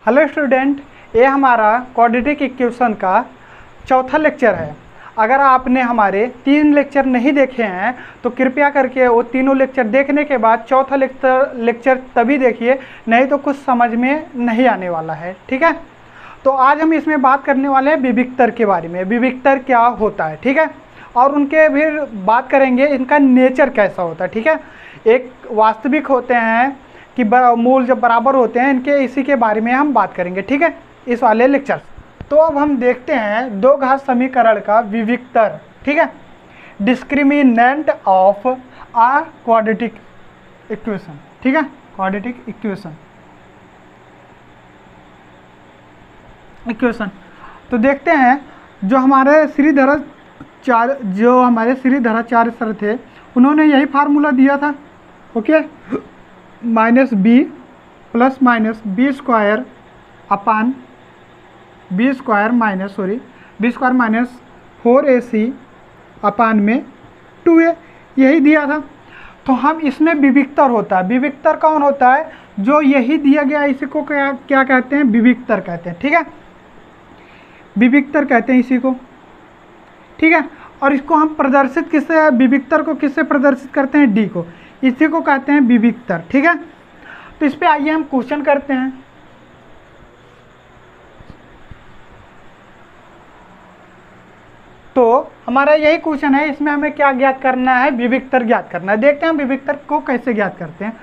Hello student, ये हमारा quadratic equation का चौथा लेक्चर है। अगर आपने हमारे 3 लेक्चर नहीं देखे हैं तो कृपया करके वो तीनों लेक्चर देखने के बाद चौथा लेक्चर तभी देखिए, नहीं तो कुछ समझ में नहीं आने वाला है। ठीक है, तो आज हम इसमें बात करने वाले हैं विविक्तर के बारे में। विविक्तर क्या होता है, ठीक है, और उनके फिर बात करेंगे इनका नेचर कैसा होता है। ठीक है, एक वास्तविक होते हैं कि मूल जब बराबर होते हैं इनके, इसी के बारे में हम बात करेंगे। ठीक है, इस वाले लेक्चर। तो अब हम देखते हैं दो घात समीकरण का विविक्तर। ठीक है, discriminant of a quadratic equation. ठीक है, क्वाड्रेटिक इक्वेशन तो देखते हैं जो हमारे श्रीधराचार्य सर थे, उन्होंने यही फार्मूला दिया था। Okay, minus b plus minus b square upon b square minus 4ac upon में 2a, यही दिया था। तो हम इसमें विविक्तर होता है। विविक्तर कौन होता है? जो यही दिया गया, इसी को क्या कहते हैं? विविक्तर कहते हैं। ठीक है, विविक्तर कहते हैं इसी को। ठीक है, और इसको हम प्रदर्शित किससे, विविक्तर को किससे प्रदर्शित करते हैं? डी को, इसी को कहते हैं विविक्तर। ठीक है, तो इस पे आइए हम क्वेश्चन करते हैं। तो हमारा यही क्वेश्चन है, इसमें हमें क्या ज्ञात करना है? विविक्तर ज्ञात करना है। देखते हैं विविक्तर को कैसे ज्ञात करते हैं।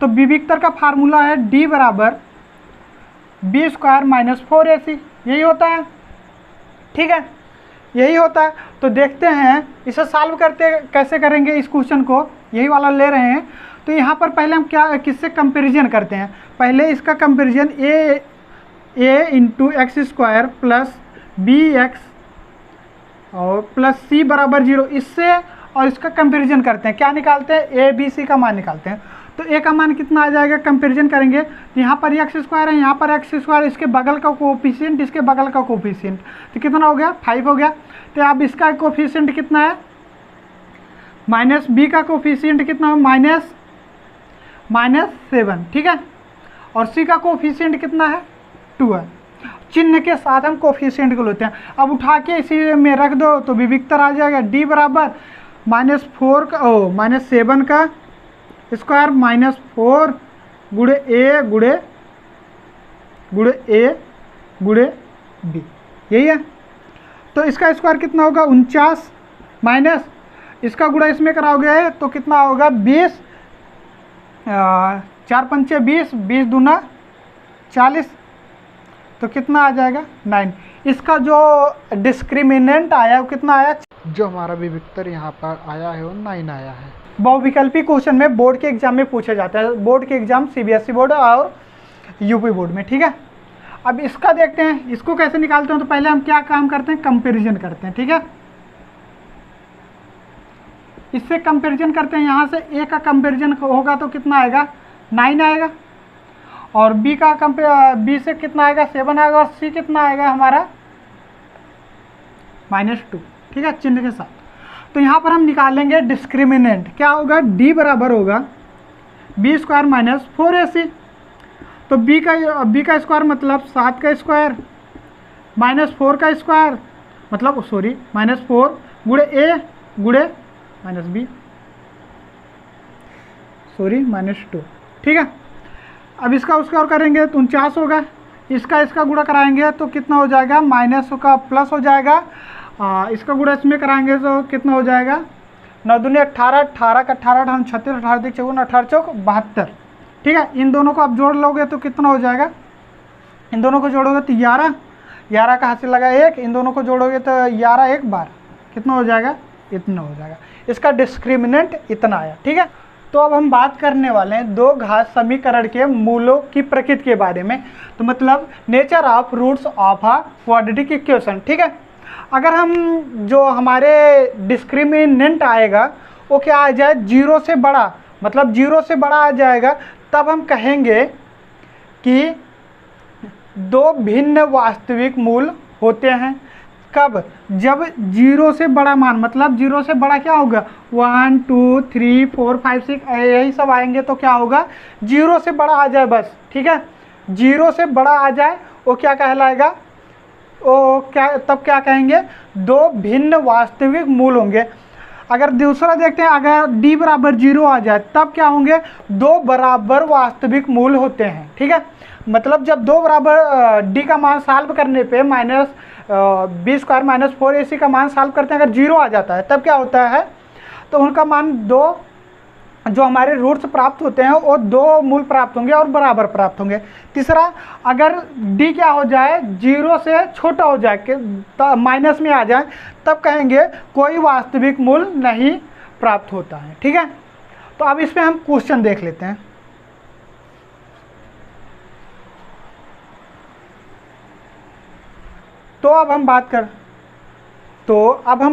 तो विविक्तर का फार्मूला है डी बराबर बी स्क्वायर माइनस 4ac, यही होता है। ठीक है, यही होता है। तो देखते हैं इसे सॉल्व करते कैसे करेंगे। इस क्वेश्चन को यही वाला ले रहे हैं। तो यहाँ पर पहले हम क्या किससे कंपैरिजन करते हैं? पहले इसका comparison a into x square plus b x और प्लस सी बराबर 0, इससे और इसका कंपैरिजन करते हैं। क्या निकालते हैं? a b c का मान निकालते हैं। तो a का मान कितना आ जाएगा? कंपैरिजन करेंगे तो यहाँ पर एक्स स्क्वायर है, यहाँ पर एक्स स्क्वायर, इसके बगल का कोफिशिएंट, इसके बगल का कोफिशिएंट, तो कितना हो गया? 5 हो गया। तो अब इसका कोफिशिएंट कितना है? माइनस बी का कोफिशिएंट कितना हो? -7। ठीक है, और सी का कोफिशिएंट कितना है? 2 है। चिन्ह के साथ हम कोफिशिएंट को लेते हैं। अब उठा के इसी में रख दो तो विविक्तर आ जाएगा डी बराबर -7 का स्क्वायर -4 गुणे ए गुणे बी, यही है। तो इसका स्क्वायर कितना होगा? 49 माइनस इसका गुणा इसमें कराओगे तो कितना होगा? 20, 4 पंचे 20, 20 दूना 40, तो कितना आ जाएगा? 9। इसका जो डिस्क्रिमिनेंट आया वो कितना आया? जो हमारा विविक्तर यहाँ पर आया है वो 9 आया है। बहुविकल्पी क्वेश्चन में बोर्ड के एग्जाम में पूछा जाता है। बोर्ड के एग्जाम CBSE बोर्ड और यूपी बोर्ड में। ठीक है, अब इसका देखते हैं इसको कैसे निकालते हैं। तो पहले हम क्या काम करते हैं? कंपैरिजन करते हैं। ठीक है, इससे कंपैरिजन करते हैं। यहाँ से a का कंपैरिजन होगा तो कितना आएगा? 9 आएगा, और b से कितना आएगा? 7 आएगा, और c कितना आएगा हमारा? -2। ठीक है, चिन्ह के साथ। तो यहाँ पर हम निकालेंगे डिस्क्रिमिनेंट। क्या होगा? d बराबर होगा बी स्क्वायर माइनस 4ac। तो b का स्क्वायर मतलब 7 का स्क्वायर -4 का स्क्वायर मतलब -4 गुणे a गुणे -b -2। ठीक है, अब इसका उसका और करेंगे तो 49 होगा। इसका गुणा कराएंगे तो कितना हो जाएगा? माइनस का प्लस हो जाएगा। इसका गुणा इसमें कराएंगे तो कितना हो जाएगा? 9 दूनी 18, 18 का 18 हम 36, 18 × 4 18 चौक 72। ठीक है, इन दोनों को आप जोड़ लोगे तो कितना हो जाएगा? इन दोनों को जोड़ोगे तो 11, 11 का हासिल लगा 1, इन दोनों को जोड़ोगे तो 11 1 12, कितना हो जाएगा? इतना हो जाएगा। इसका डिस्क्रिमिनेंट इतना आया। ठीक है, तो अब हम बात करने वाले हैं दो घात समीकरण के मूलों की प्रकृति के बारे में। तो मतलब nature of roots of a quadratic equation. ठीक है, अगर हम जो हमारे डिस्क्रिमिनेंट आएगा वो क्या आ जाए? 0 से बड़ा, मतलब 0 से बड़ा आ जाएगा, तब हम कहेंगे कि दो भिन्न वास्तविक मूल होते हैं। कब? जब 0 से बड़ा मान, मतलब 0 से बड़ा क्या होगा? 1 2 3 4 5 6 यही सब आएंगे तो क्या होगा? 0 से बड़ा आ जाए बस। ठीक है, जीरो से बड़ा आ जाए वो क्या कहलाएगा, वो क्या, तब क्या कहेंगे, दो भिन्न वास्तविक मूल होंगे। अगर दूसरा देखते हैं, अगर d बराबर 0 आ जाए तब क्या होंगे, दो बराबर वास्तविक मूल होते हैं। ठीक है, मतलब जब दो बराबर d का मान सॉल्व करने पे -b² - 4ac का मान सॉल्व करते हैं, अगर 0 आ जाता है तब क्या होता है, तो उनका मान दो, जो हमारे रूट्स प्राप्त होते हैं वो दो मूल प्राप्त होंगे और बराबर प्राप्त होंगे। तीसरा, अगर d क्या हो जाए, 0 से छोटा हो जाए, कि माइनस में आ जाए, तब कहेंगे कोई वास्तविक मूल नहीं प्राप्त होता है। ठीक है, तो अब इसमें हम क्वेश्चन देख लेते हैं। तो अब हम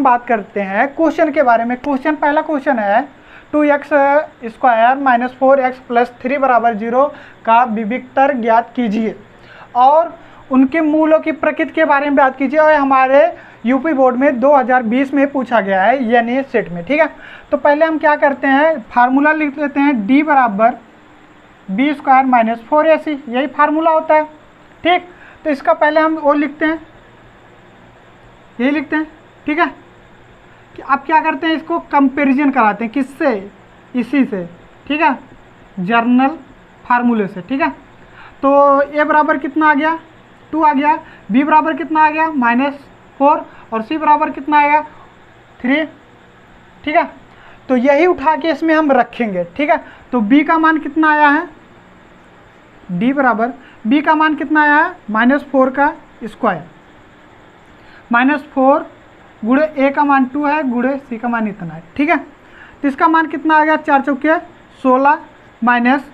बात करते हैं क्वेश्चन के बारे में। क्वेश्चन, पहला क्वेश्चन है 2x² - 4x + 3 = 0 का विविक्तर ज्ञात कीजिए और उनके मूलों की प्रकृति के बारे में बात कीजिए। और हमारे यूपी बोर्ड में 2020 में पूछा गया है, यानी सेट में। ठीक है, तो पहले हम क्या करते हैं, फार्मूला लिख लेते हैं, d बराबर b² - 4ac, यही फार्मूला होता है। ठीक, तो इसका पहले हम वो लिखते हैं, यही लिखते हैं। ठीक है, कि अब क्या करते हैं, इसको कंपैरिजन कराते हैं, किससे, इसी से। ठीक है, जर्नल फार्मूले से। ठीक है, तो a बराबर कितना आ गया, 2 आ गया, b बराबर कितना आ गया, -4, और c बराबर कितना आएगा, 3। ठीक है, तो यही उठा के इसमें हम रखेंगे। ठीक है, तो b का मान कितना आया है, d बराबर b का मान कितना आया है, -4 का स्क्वायर, -4 गुणे a का मान 2 है, गुणे c का मान इतना है। ठीक है, तो इसका मान कितना आ गया, 4 चौके 16 माइनस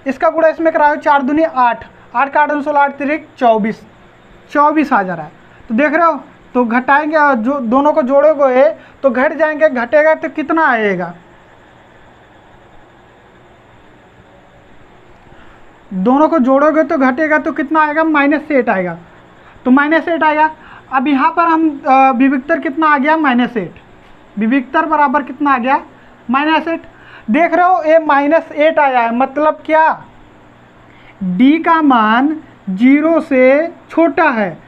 इसका गुणा इसमें कराओ, 4 दूनी 8, 8 का 8 16 8 तिरिक 24 आ जा रहा है। तो देख रहे हो, तो घटाएंगे, जो दोनों को जोड़ोगे तो घट जाएंगे, घटेगा तो कितना आएगा, दोनों को जोड़ोगे तो घटेगा तो कितना आएगा, -8 आएगा। तो -8 आएगा। अब यहाँ पर हम विविक्तर कितना आ गया, -8, विविक्तर बराबर कितना आ गया, -8। देख रहे हो, ये -8 आया है, मतलब क्या, d का मान 0 से छोटा है,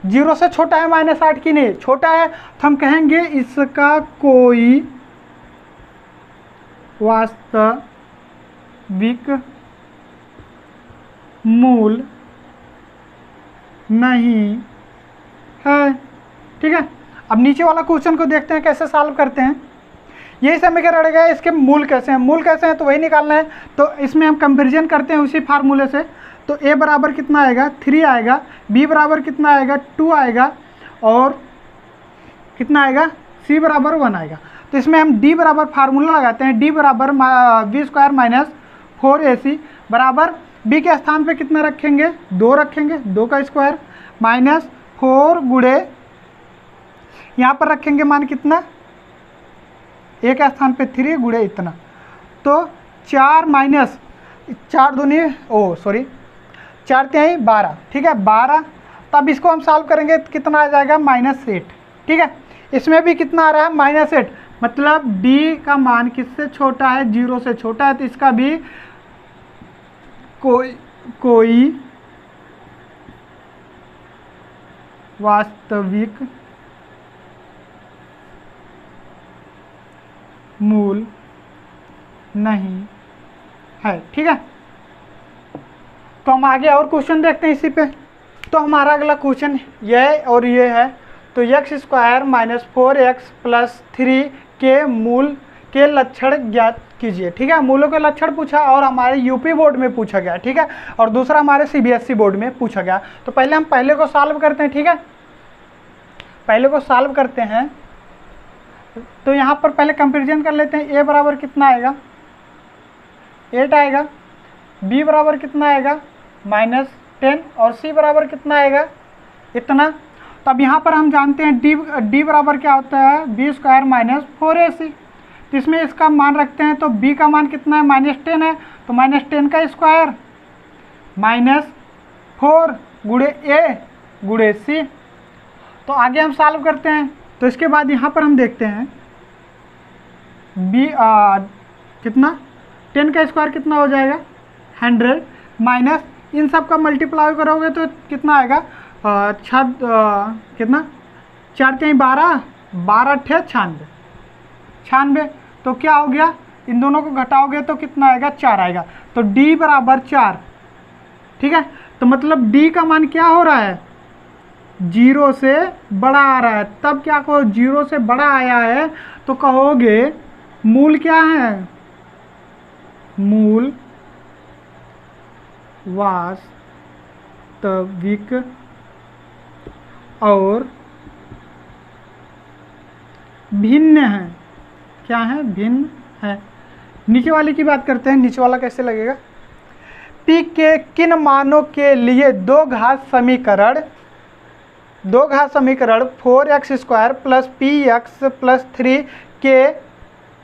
0 से छोटा है -8 की नहीं, छोटा है, तो हम कहेंगे इसका कोई वास्तविक मूल नहीं है। ठीक है, अब नीचे वाला क्वेश्चन को देखते हैं कैसे सॉल्व करते हैं। यही समीकरण रहेगा, इसके मूल कैसे हैं, तो वही निकालना है। तो इसमें हम कंपैरिजन करते हैं उसी फार्मूले से। तो a बराबर कितना आएगा, 3 आएगा, b बराबर कितना आएगा, 2 आएगा, और कितना आएगा, c बराबर 1 आएगा। तो इसमें हम d बराबर फार्मूला लगाते हैं, d बराबर b² - 4ac बराबर b के स्थान पे कितना रखेंगे, 2 रखेंगे, 2 का स्क्वायर, -4 गुणे यहाँ पर रखेंगे मान कितना, a के स्थान पे 3 गुणे इतना, तो 4 माइनस 4 दूनी 4 तिहाई 12। ठीक है, 12। तब इसको हम सॉल्व करेंगे तो कितना आ जाएगा, -8। ठीक है, इसमें भी कितना आ रहा है, -8, मतलब d का मान किससे छोटा है, 0 से छोटा है, तो इसका भी कोई वास्तविक मूल नहीं है। ठीक है, तो हम आगे और क्वेश्चन देखते हैं इसी पे। तो हमारा अगला क्वेश्चन ये और ये है, तो x² - 4x + 3 के मूल के लक्षण ज्ञात कीजिए। ठीक है, मूलों के लक्षण पूछा और हमारे यूपी बोर्ड में पूछा गया। ठीक है, और दूसरा हमारे CBSE बोर्ड में पूछा गया। तो पहले हम पहले को सॉल्व करते हैं। ठीक है, पहले को सॉल्व करते हैं, तो यहाँ पर पहले कंपैरिजन कर लेते हैं। a बराबर कितना आएगा, 8 आएगा, b बराबर कितना आएगा, -10, और c बराबर कितना आएगा, इतना। तो अब यहाँ पर हम जानते हैं d बराबर क्या होता है, b² - 4ac। तो इसमें इसका मान रखते हैं, तो b का मान कितना है, -10 है, तो -10 का स्क्वायर -4 गुणे a गुणे c। तो आगे हम सॉल्व करते हैं। तो इसके बाद यहाँ पर हम देखते हैं कितना, 10 का स्क्वायर कितना हो जाएगा, 100, इन सब का मल्टीप्लाई करोगे तो कितना आएगा, कितना, 4 × 12, 12 × 96, 96। तो क्या हो गया, इन दोनों को घटाओगे तो कितना आएगा, 4 आएगा। तो d बराबर 4। ठीक है, तो मतलब d का मान क्या हो रहा है, 0 से बड़ा आ रहा है। तब क्या कहो, 0 से बड़ा आया है तो कहोगे मूल क्या है, मूल वास्तविक और भिन्न है। क्या है, भिन्न है। नीचे वाले की बात करते हैं, नीचे वाला कैसे लगेगा, p के किन मानों के लिए दो घात समीकरण 4x² + px + 3 के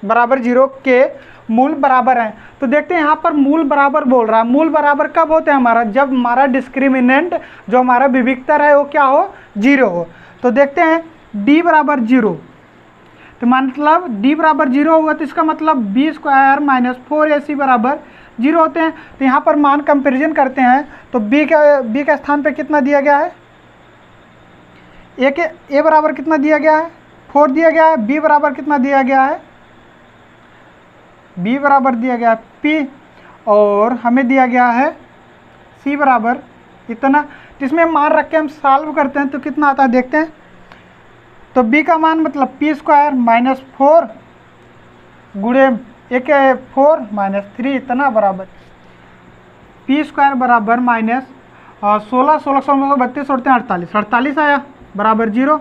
बराबर 0 के मूल बराबर हैं। तो देखते हैं यहाँ पर मूल बराबर बोल रहा है। मूल बराबर कब होते हैं हमारा, जब हमारा डिस्क्रिमिनेंट जो हमारा विविक्तर है वो क्या हो, 0 हो। तो देखते हैं d बराबर 0, तो मतलब d बराबर 0 होगा तो इसका मतलब b² - 4ac बराबर 0 होते हैं। तो यहाँ पर मान कंपेरिजन करते हैं तो b के स्थान पे कितना दिया गया है, a बराबर कितना दिया गया है, 4 दिया गया है। b बराबर कितना दिया गया है, b बराबर दिया गया है p, और हमें दिया गया है c बराबर इतना। जिसमें मान रख के हम सॉल्व करते हैं तो कितना आता है देखते हैं। तो b का मान मतलब p² - 4 गुणे 4 - 3 इतना बराबर p² बराबर -16, 16 32 और 48, 48 आया बराबर 0।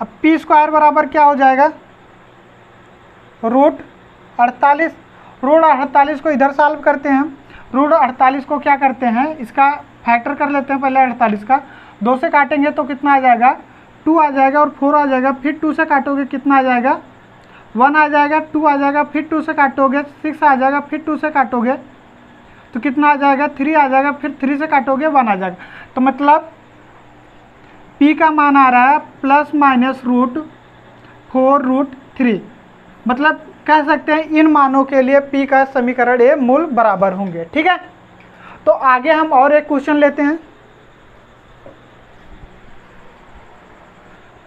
अब p² बराबर क्या हो जाएगा, √48। √48 को इधर सॉल्व करते हैं। √48 को क्या करते हैं, इसका फैक्टर कर लेते हैं पहले 48 का। 2 से काटेंगे तो कितना आ जाएगा, 2 आ जाएगा और 4 आ जाएगा। फिर 2 से काटोगे कितना आ जाएगा, 1 आ जाएगा, 2 आ जाएगा, फिर 2 से काटोगे 6 आ जाएगा, फिर 2 से काटोगे तो कितना आ जाएगा, 3 आ जाएगा, फिर 3 से काटोगे 1 आ जाएगा। तो मतलब p का मान आ रहा है ±√4√3। मतलब कह सकते हैं इन मानों के लिए p का समीकरण ए मूल बराबर होंगे। ठीक है, तो आगे हम और एक क्वेश्चन लेते हैं।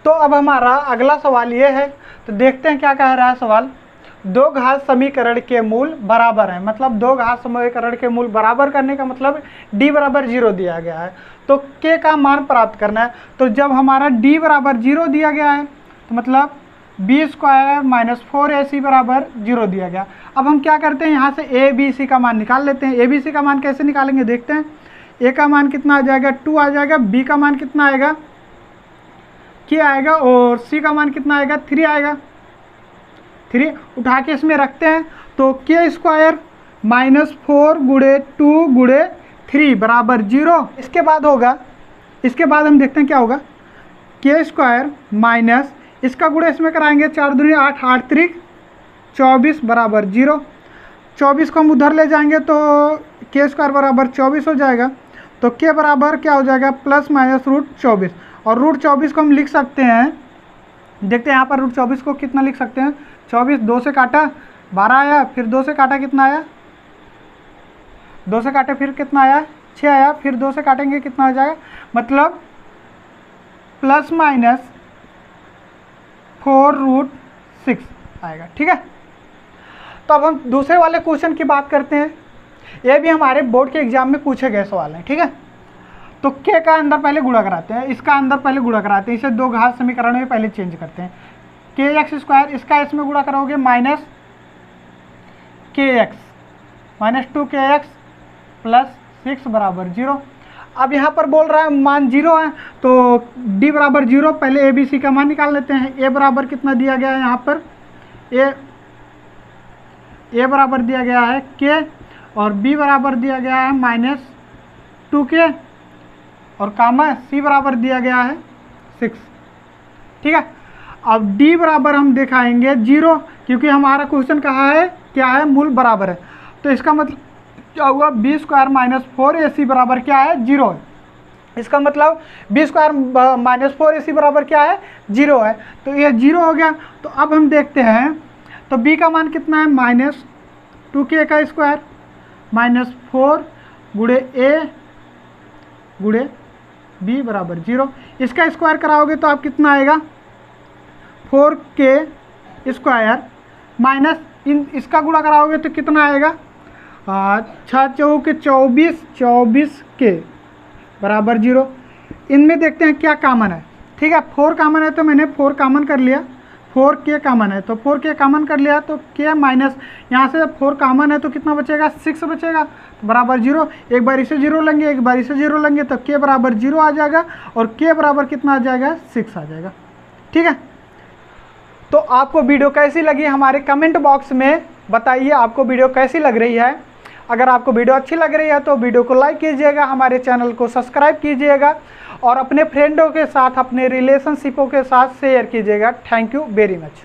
तो अब हमारा अगला सवाल ये है, तो देखते हैं क्या कह रहा है सवाल। दो घात समीकरण के मूल बराबर हैं, मतलब दो घात समीकरण के मूल बराबर करने का मतलब d बराबर 0 दिया गया है तो k का मान प्राप्त करना है। तो जब हमारा d बराबर 0 दिया गया है तो मतलब b² - 4ac बराबर 0 दिया गया। अब हम क्या करते हैं, यहाँ से a b c का मान निकाल लेते हैं। a b c का मान कैसे निकालेंगे देखते हैं। a का मान कितना आ जाएगा, 2 आ जाएगा। b का मान कितना आएगा, k आएगा। और c का मान कितना आएगा, 3 आएगा। 3 उठा के इसमें रखते हैं तो k² - 4 गुणे 2 गुणे 3 बराबर 0। इसके बाद होगा, इसके बाद हम देखते हैं क्या होगा, k² माइनस इसका गुणे इसमें कराएंगे 4 दूनी 8, 8 त्रिक 24 बराबर 0। 24 को हम उधर ले जाएंगे तो k² बराबर 24 हो जाएगा। तो k बराबर क्या हो जाएगा, ±√24। और √24 को हम लिख सकते हैं, देखते हैं यहाँ पर √24 को कितना लिख सकते हैं। 24 2 से काटा 12 आया, फिर 2 से काटा कितना आया, 2 से काटे फिर कितना आया, 6 आया। फिर 2 से काटेंगे कितना आ जाएगा, मतलब ±4√6 आएगा। ठीक है, तो अब हम दूसरे वाले क्वेश्चन की बात करते हैं। ये भी हमारे बोर्ड के एग्जाम में पूछे गए सवाल हैं। ठीक है, तो k का अंदर पहले गुणा कराते हैं, इसका अंदर पहले गुणा कराते हैं, इसे दो घात समीकरण में पहले चेंज करते हैं। kx², इसका इसमें गुणा करोगे -kx -2kx + 6 बराबर 0। अब यहाँ पर बोल रहा है मान 0 है तो d बराबर 0, पहले a b c का मान निकाल लेते हैं। a बराबर कितना दिया गया है, यहाँ पर a बराबर दिया गया है k, और b बराबर दिया गया है -2k, और कामा c बराबर दिया गया है 6। ठीक है, अब d बराबर हम दिखाएंगे 0, क्योंकि हमारा क्वेश्चन कहा है क्या है, मूल बराबर है। तो इसका मतलब क्या हुआ, b² - 4ac बराबर क्या है, 0 है। इसका मतलब b² - 4ac बराबर क्या है, 0 है। तो ये 0 हो गया। तो अब हम देखते हैं, तो b का मान कितना है, -2k² -4 गुणे a गुणे b बराबर 0। इसका स्क्वायर कराओगे तो आप कितना आएगा 4k स्क्वायर माइनस इसका गुणा कराओगे तो कितना आएगा 6 चौके 24 के बराबर 0। इनमें देखते हैं क्या कॉमन है। ठीक है, 4 कॉमन है तो मैंने 4 कॉमन कर लिया, 4k कॉमन है तो 4k कॉमन कर लिया, तो k माइनस यहाँ से 4 कॉमन है तो कितना बचेगा 6 बचेगा, तो बराबर 0। एक बार इसे 0 लेंगे, एक बार इसे 0 लेंगे तो k बराबर 0 आ जाएगा और k बराबर कितना आ जाएगा 6 आ जाएगा। ठीक है, तो आपको वीडियो कैसी लगी हमारे कमेंट बॉक्स में बताइए, आपको वीडियो कैसी लग रही है। अगर आपको वीडियो अच्छी लग रही है तो वीडियो को लाइक कीजिएगा, हमारे चैनल को सब्सक्राइब कीजिएगा और अपने फ्रेंडों के साथ, अपने रिलेशनशिपों के साथ शेयर कीजिएगा। Thank you very much.